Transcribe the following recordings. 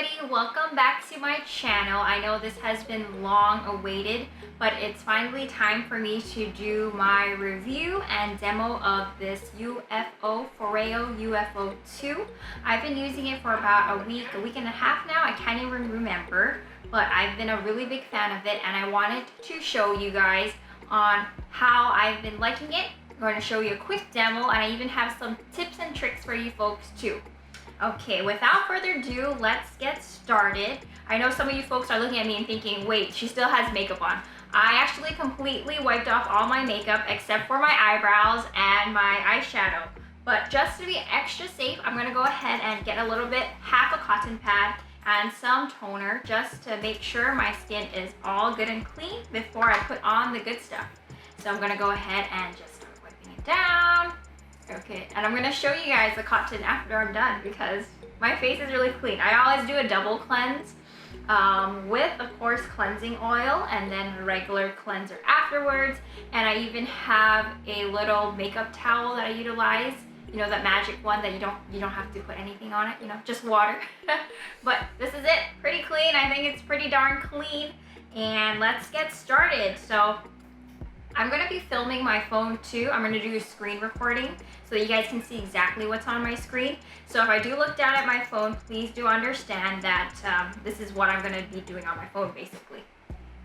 everybody, welcome back to my channel. I know this has been long awaited, but it's finally time for me to do my review and demo of this UFO, FOREO UFO 2. I've been using it for about a week and a half now. I can't even remember, but I've been a really big fan of it and I wanted to show you guys on how I've been liking it. I'm going to show you a quick demo and I even have some tips and tricks for you folks too. Okay, without further ado, let's get started. I know some of you folks are looking at me and thinking, wait, she still has makeup on. I actually completely wiped off all my makeup except for my eyebrows and my eyeshadow. But just to be extra safe, I'm gonna go ahead and get a little bit, half a cotton pad and some toner just to make sure my skin is all good and clean before I put on the good stuff. So I'm gonna go ahead and just start wiping it down. Okay, and I'm gonna show you guys the cotton after I'm done because my face is really clean. I always do a double cleanse with, of course, cleansing oil and then a regular cleanser afterwards. And I even have a little makeup towel that I utilize. You know, that magic one that you don't have to put anything on it, you know, just water. But this is it, pretty clean. I think it's pretty darn clean. And let's get started. So I'm going to be filming my phone too. I'm going to do a screen recording so that you guys can see exactly what's on my screen. So if I do look down at my phone, please do understand that this is what I'm going to be doing on my phone basically.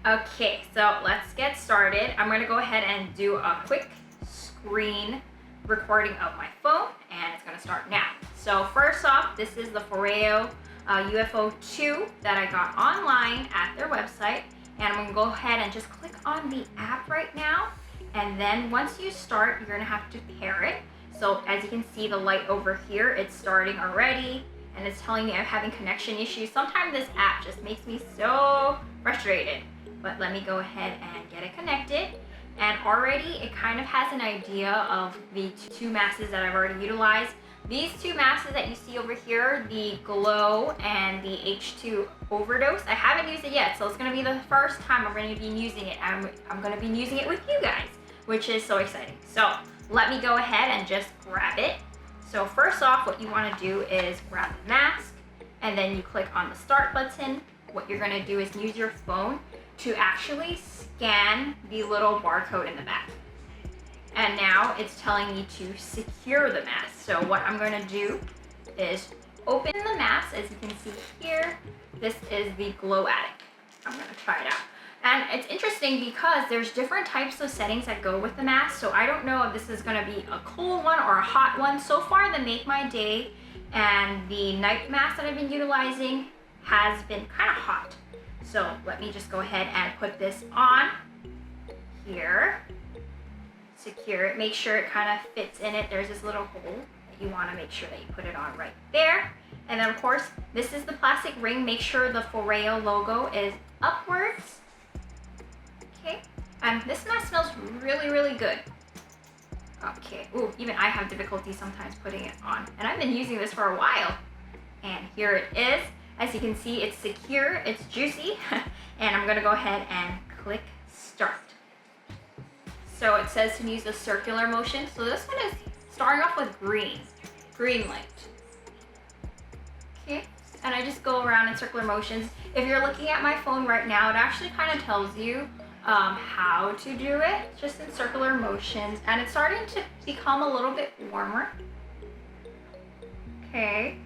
Okay, so let's get started. I'm going to go ahead and do a quick screen recording of my phone and it's going to start now. So first off, this is the FOREO UFO 2 that I got online at their website. And I'm gonna go ahead and just click on the app right now. And then once you start, you're gonna have to pair it. So as you can see the light over here, it's starting already and it's telling me I'm having connection issues. Sometimes this app just makes me so frustrated. But let me go ahead and get it connected. And already it kind of has an idea of the two masses that I've already utilized. These two masses that you see over here, the Glow and the H2 Overdose, I haven't used it yet, so it's going to be the first time I'm going to be using it. I'm going to be using it with you guys, which is so exciting. So let me go ahead and just grab it. So first off, what you want to do is grab the mask, and then you click on the start button. What you're going to do is use your phone to actually scan the little barcode in the back. And now it's telling me to secure the mask. So what I'm going to do is open the mask. As you can see here, this is the Glow Addict. I'm going to try it out. And it's interesting because there's different types of settings that go with the mask. So I don't know if this is going to be a cool one or a hot one. So far, the Make My Day and the night mask that I've been utilizing has been kind of hot. So let me just go ahead and put this on here. Secure it, make sure it kind of fits in it. There's this little hole that you want to make sure that you put it on right there. And then of course, this is the plastic ring. Make sure the FOREO logo is upwards. Okay, and this mask smells really, really good. Okay, ooh, even I have difficulty sometimes putting it on. And I've been using this for a while. And here it is. As you can see, it's secure, it's juicy. And I'm gonna go ahead and click start. So it says to use the circular motion. So this one is starting off with green light. Okay, and I just go around in circular motions. If you're looking at my phone right now, it actually kind of tells you how to do it, just in circular motions. And it's starting to become a little bit warmer. Okay,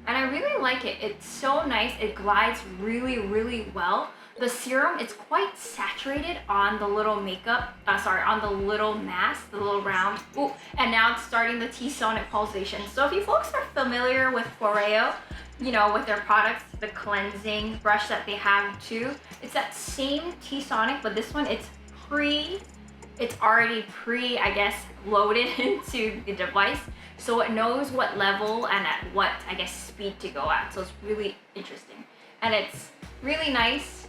and I really like it. It's so nice. It glides really, really well. The serum is quite saturated on the little makeup, on the little mask, the little round. Ooh, and now it's starting the T-sonic pulsation. So if you folks are familiar with FOREO, you know, with their products, the cleansing brush that they have too, it's that same T-sonic, but this one, it's already I guess, loaded into the device. So it knows what level and at what, I guess, speed to go at. So it's really interesting. And it's really nice.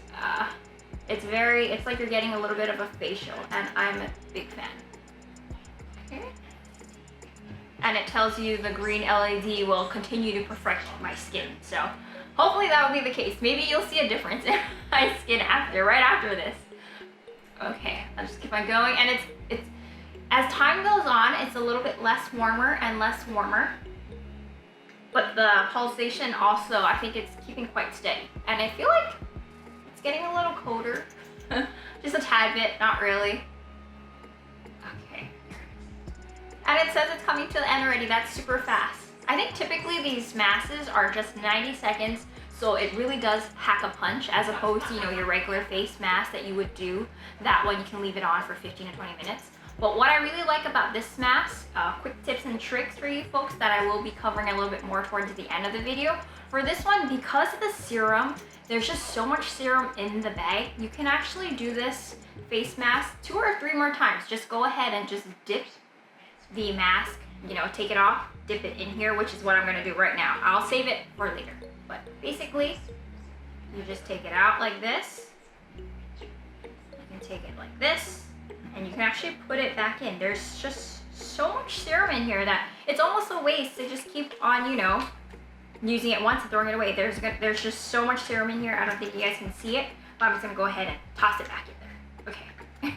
It's like you're getting a little bit of a facial, and I'm a big fan. Okay. And it tells you the green LED will continue to perfect my skin. So hopefully that will be the case. Maybe you'll see a difference in my skin right after this. Okay, I'll just keep on going. And it's as time goes on, it's a little bit less warmer and less warmer. but the pulsation also, I think it's keeping quite steady. And I feel like it's getting a little colder. Just a tad bit, not really. Okay. And it says it's coming to the end already. That's super fast. I think typically these masks are just 90 seconds, so it really does pack a punch as opposed to, you know, your regular face mask that you would do. That one you can leave it on for 15 to 20 minutes. But what I really like about this mask, quick tips and tricks for you folks that I will be covering a little bit more towards the end of the video. For this one, because of the serum, there's just so much serum in the bag, you can actually do this face mask 2 or 3 more times. Just go ahead and just dip the mask, you know, take it off, dip it in here, which is what I'm gonna do right now. I'll save it for later. But basically, you just take it out like this. You can take it like this, and you can actually put it back in. There's just so much serum in here that it's almost a waste to just keep on, you know, using it once and throwing it away. There's just so much serum in here. I don't think you guys can see it, but I'm just gonna go ahead and toss it back in there. Okay.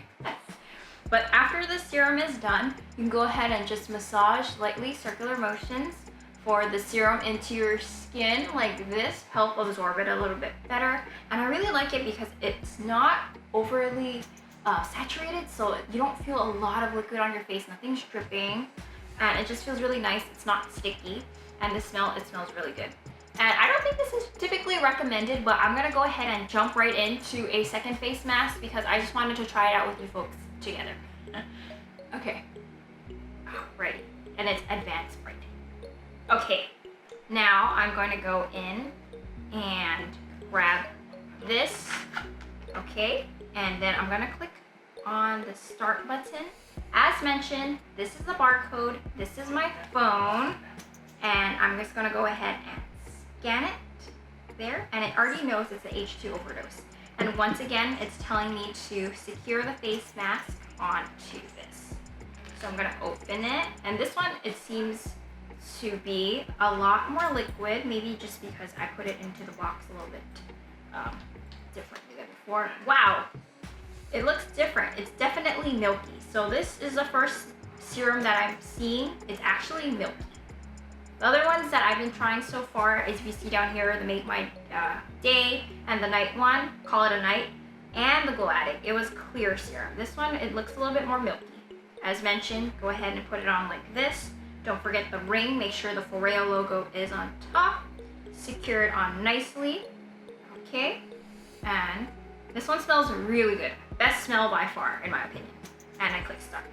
But after the serum is done, you can go ahead and just massage lightly, circular motions for the serum into your skin like this, help absorb it a little bit better. And I really like it because it's not overly saturated, so you don't feel a lot of liquid on your face, nothing's dripping, and it just feels really nice. It's not sticky, and it smells really good. And I don't think this is typically recommended, but I'm gonna go ahead and jump right into a second face mask because I just wanted to try it out with you folks together. Okay, ready, and it's advanced bright. Okay, now I'm going to go in and grab this, okay, and then I'm going to click on the start button. As mentioned, this is the barcode, this is my phone, and I'm just going to go ahead and scan it there, and it already knows it's an H2 overdose. And once again, it's telling me to secure the face mask onto this. So I'm going to open it, and this one, it seems to be a lot more liquid, maybe just because I put it into the box a little bit differently than before. Wow, it looks different. It's definitely milky. So this is the first serum that I'm seeing. It's actually milky. The other ones that I've been trying so far is, if you see down here, the Make My Day and the Night one, Call It a Night, and the Glow Addict. It was clear serum. This one, it looks a little bit more milky. As mentioned, go ahead and put it on like this. Don't forget the ring. Make sure the Foreo logo is on top. Secure it on nicely. Okay. And this one smells really good. Best smell by far, in my opinion. And I click start.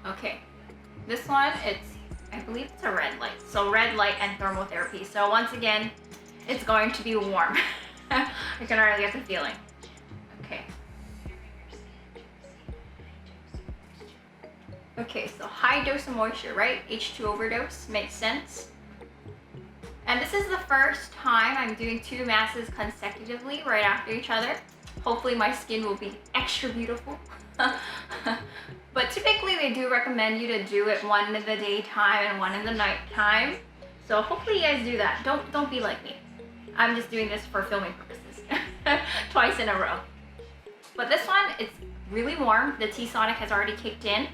Okay. This one, I believe it's a red light. So red light and thermotherapy. So once again, it's going to be warm. I can already get the feeling. Okay. Okay, so high dose of moisture, right? H2 overdose, makes sense. And this is the first time I'm doing 2 masks consecutively right after each other. Hopefully my skin will be extra beautiful. But typically they do recommend you to do it one in the daytime and one in the nighttime. So hopefully you guys do that. Don't be like me. I'm just doing this for filming purposes. Twice in a row. But this one, it's really warm. The T-Sonic has already kicked in.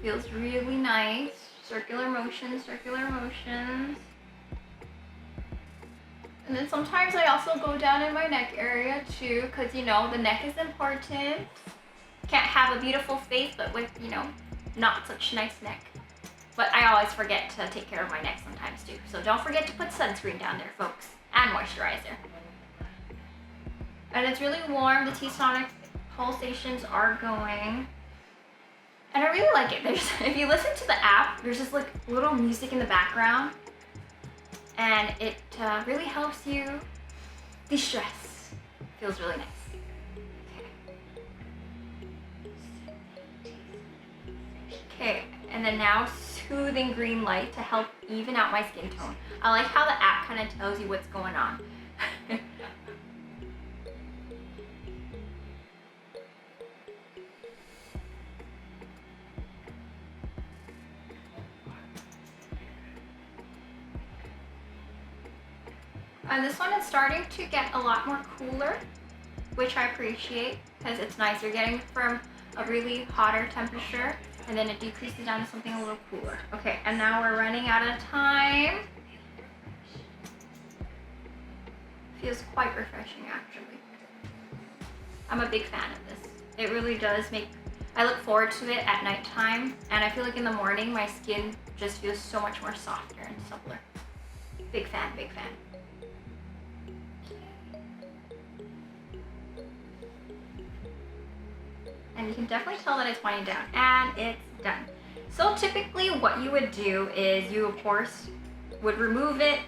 Feels really nice. Circular motions, circular motions. And then sometimes I also go down in my neck area too, because, you know, the neck is important. Can't have a beautiful face, but with, you know, not such nice neck. But I always forget to take care of my neck sometimes too. So don't forget to put sunscreen down there, folks, and moisturizer. And it's really warm. The T-Sonic pulsations are going. And I really like it. If you listen to the app, there's just like little music in the background, and it really helps you de-stress. Feels really nice. Okay, and then now soothing green light to help even out my skin tone. I like how the app kind of tells you what's going on. And this one is starting to get a lot more cooler, which I appreciate because it's nice. You're getting from a really hotter temperature and then it decreases down to something a little cooler. Okay, and now we're running out of time. Feels quite refreshing, actually. I'm a big fan of this. It really does make, I look forward to it at nighttime, and I feel like in the morning my skin just feels so much more softer and suppler. Big fan, big fan. And you can definitely tell that it's winding down, and it's done. So typically what you would do is you, of course, would remove it,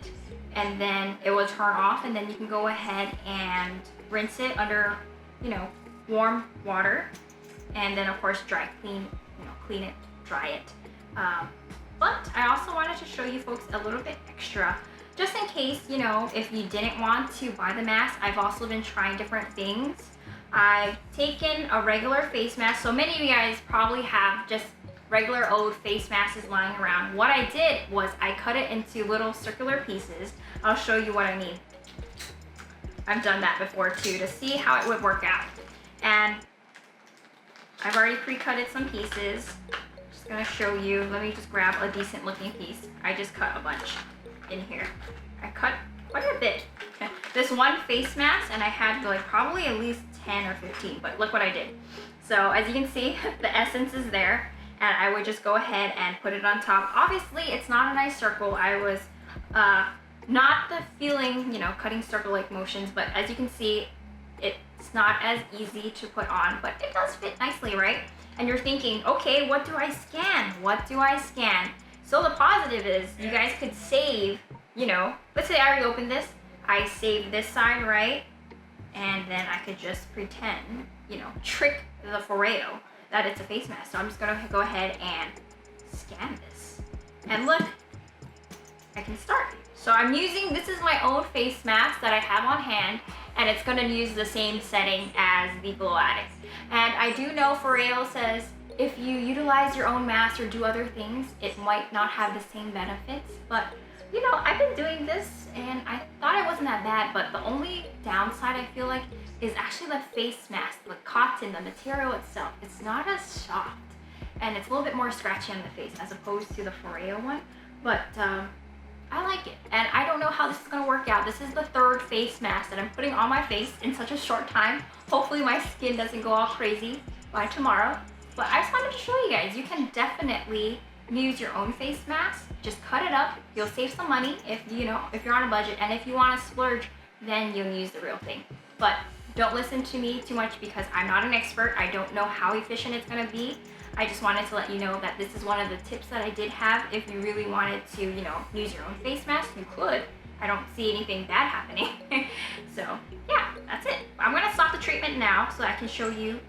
and then it will turn off, and then you can go ahead and rinse it under, you know, warm water, and then of course dry clean, you know, clean it, dry it. But I also wanted to show you folks a little bit extra, just in case, you know, if you didn't want to buy the mask. I've also been trying different things. I've taken a regular face mask. So many of you guys probably have just regular old face masks lying around. What I did was I cut it into little circular pieces. I'll show you what I mean. I've done that before too, to see how it would work out. And I've already pre-cutted some pieces. Just gonna show you. Let me just grab a decent looking piece. I just cut a bunch in here. I cut quite a bit. This one face mask, and I had like probably at least 10 or 15, but look what I did. So as you can see, the essence is there, and I would just go ahead and put it on top. Obviously, it's not a nice circle. I was not the feeling, you know, cutting circle-like motions, but as you can see, it's not as easy to put on, but it does fit nicely, right? And you're thinking, okay, what do I scan? What do I scan? So the positive is you guys could save, you know, let's say I already opened this. I saved this side, right? And then I could just pretend, you know, trick the Foreo that it's a face mask. So I'm just gonna go ahead and scan this. And look, I can start. So I'm using, this is my own face mask that I have on hand, and it's gonna use the same setting as the Glow Addict. And I do know Foreo says if you utilize your own mask or do other things, it might not have the same benefits, but you know, I've been doing this and I thought it wasn't that bad, but the only downside I feel like is actually the face mask, the cotton, the material itself. It's not as soft, and it's a little bit more scratchy on the face as opposed to the Foreo one, but I like it. And I don't know how this is gonna work out. This is the third face mask that I'm putting on my face in such a short time. Hopefully my skin doesn't go all crazy by tomorrow, but I just wanted to show you guys, you can definitely use your own face mask. Just cut it up. You'll save some money if you know, if you're on a budget, and if you want to splurge, then you'll use the real thing. But don't listen to me too much because I'm not an expert. I don't know how efficient it's going to be. I just wanted to let you know that this is one of the tips that I did have. If you really wanted to, you know, use your own face mask, you could. I don't see anything bad happening. So yeah, that's it. I'm going to stop the treatment now so I can show you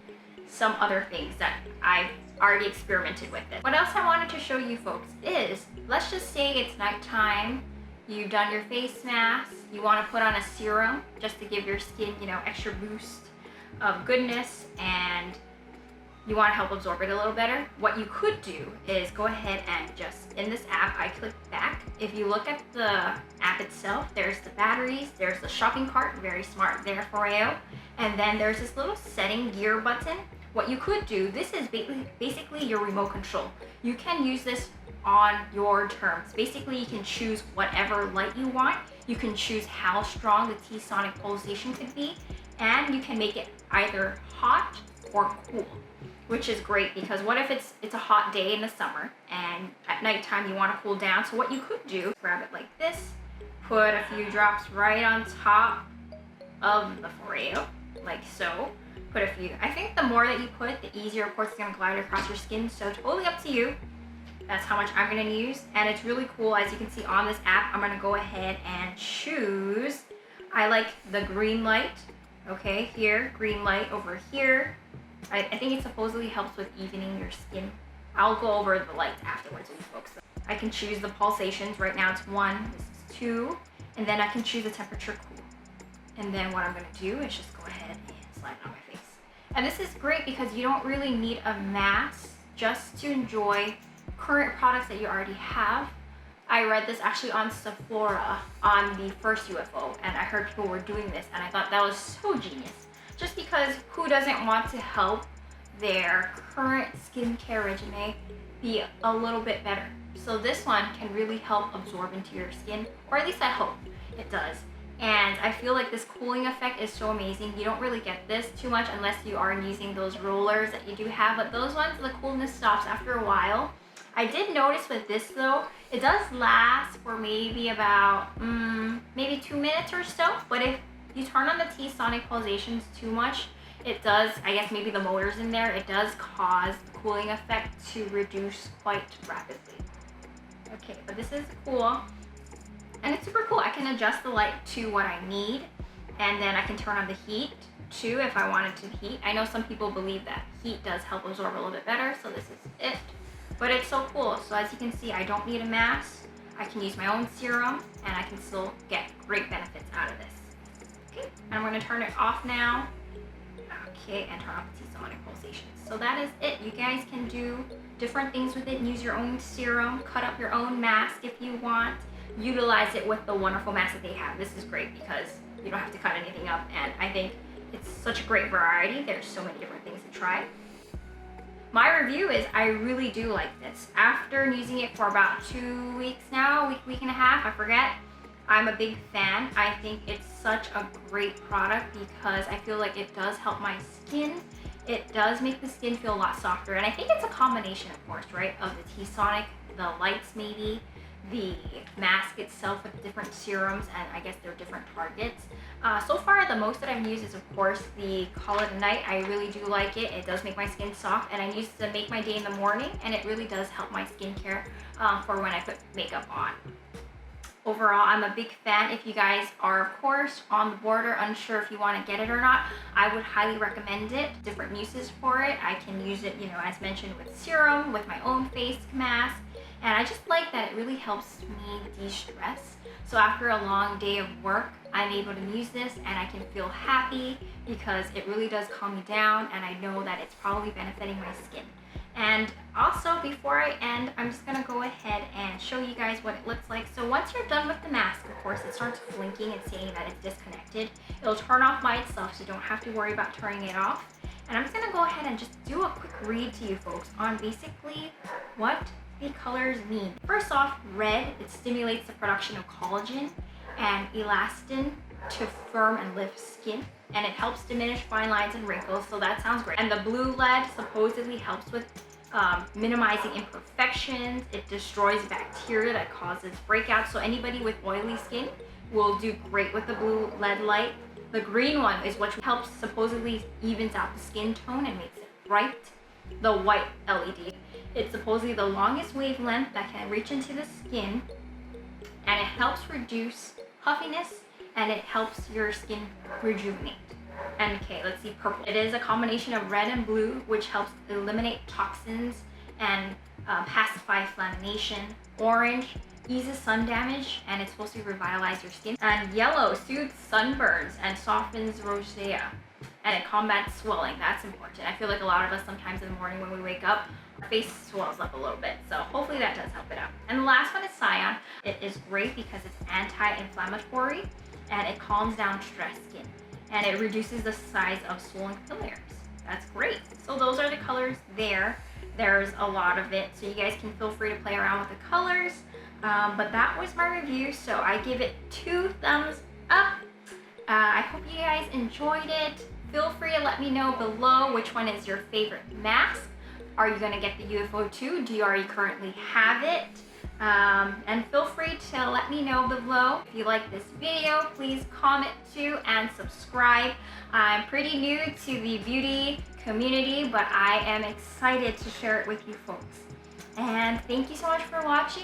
some other things that I've already experimented with it. What else I wanted to show you folks is, let's just say it's nighttime, you've done your face mask, you want to put on a serum just to give your skin, you know, extra boost of goodness, and you want to help absorb it a little better. What you could do is go ahead and just, in this app, I click back. If you look at the app itself, there's the batteries, there's the shopping cart, very smart there, Foreo, and then there's this little setting gear button. What you could do, this is basically your remote control. You can use this on your terms. Basically, you can choose whatever light you want. You can choose how strong the T-sonic pulsation could be, and you can make it either hot or cool, which is great because what if it's a hot day in the summer and at nighttime you want to cool down? So what you could do, grab it like this, put a few drops right on top of the Foreo, like so. Put a few. I think the more that you put, the easier, of course, it's going to glide across your skin. So totally up to you. That's how much I'm going to use. And it's really cool. As you can see on this app, I'm going to go ahead and choose. I like the green light. Okay, here. Green light over here. I think it supposedly helps with evening your skin. I'll go over the lights afterwards with you folks. I can choose the pulsations. Right now it's 1. This is 2. And then I can choose the temperature cool. And then what I'm going to do is just go ahead and slide it on my face. And this is great because you don't really need a mask just to enjoy current products that you already have. I read this actually on Sephora on the first UFO, and I heard people were doing this, and I thought that was so genius. Just because who doesn't want to help, their current skincare regimen be a little bit better. So this one can really help absorb into your skin, or at least I hope it does. And I feel like this cooling effect is so amazing. You don't really get this too much unless you are using those rollers that you do have, but those ones, the coolness stops after a while. I did notice with this though, it does last for maybe about maybe 2 minutes or so, but if you turn on the T-sonic pulsations too much, it does, I guess maybe the motor's in there, it does cause the cooling effect to reduce quite rapidly. Okay, but this is cool. And it's super cool. I can adjust the light to what I need, and then I can turn on the heat too if I wanted to heat. I know some people believe that heat does help absorb a little bit better, so this is it. But it's so cool. So as you can see, I don't need a mask. I can use my own serum, and I can still get great benefits out of this. Okay, and I'm gonna turn it off now. Okay, and turn off the T-sonic pulsations. So that is it. You guys can do different things with it and use your own serum, cut up your own mask if you want. Utilize it with the wonderful mask that they have. This is great because you don't have to cut anything up, and I think it's such a great variety. There's so many different things to try. My review is I really do like this. After using it for about 2 weeks now, week and a half, I forget, I'm a big fan. I think it's such a great product because I feel like it does help my skin. It does make the skin feel a lot softer, and I think it's a combination, of course, right, of the T-sonic, the lights maybe, the mask itself with different serums, and I guess they're different targets. So far, the most that I've used is, of course, the Call It a Night. I really do like it. It does make my skin soft, and I use it to make my day in the morning, and it really does help my skincare for when I put makeup on. Overall, I'm a big fan. If you guys are, of course, on the border, unsure if you want to get it or not, I would highly recommend it. Different uses for it. I can use it, as mentioned, with serum, with my own face mask, and I just like that it really helps me de-stress. So after a long day of work, I'm able to use this and I can feel happy because it really does calm me down, and I know that it's probably benefiting my skin. And also, before I end, I'm just gonna go ahead and show you guys what it looks like. So once you're done with the mask, of course, it starts blinking and saying that it's disconnected. It'll turn off by itself, so you don't have to worry about turning it off. And I'm just gonna go ahead and just do a quick read to you folks on basically what the colors mean. First off, red, it stimulates the production of collagen and elastin to firm and lift skin, and it helps diminish fine lines and wrinkles, so that sounds great. And the blue lead supposedly helps with minimizing imperfections. It destroys bacteria that causes breakouts, so anybody with oily skin will do great with the blue lead light. The green one is what helps, supposedly evens out the skin tone and makes it bright. The white LED, it's supposedly the longest wavelength that can reach into the skin, and it helps reduce puffiness, and it helps your skin rejuvenate. And okay, let's see, purple. It is a combination of red and blue, which helps eliminate toxins and pacify inflammation. Orange eases sun damage, and it's supposed to revitalize your skin. And yellow soothes sunburns and softens rosacea, and it combats swelling. That's important. I feel like a lot of us sometimes in the morning when we wake up, our face swells up a little bit, so hopefully that does help it out. And the last one is cyan. It is great because it's anti-inflammatory, and it calms down stressed skin, and it reduces the size of swollen capillaries. That's great. So those are the colors there. There's a lot of it, so you guys can feel free to play around with the colors. But that was my review, so I give it 2 thumbs up. I hope you guys enjoyed it. Feel free to let me know below which one is your favorite mask. Are you gonna get the UFO 2? Do you already currently have it? And feel free to let me know below. If you like this video, please comment too and subscribe. I'm pretty new to the beauty community, but I am excited to share it with you folks. And thank you so much for watching.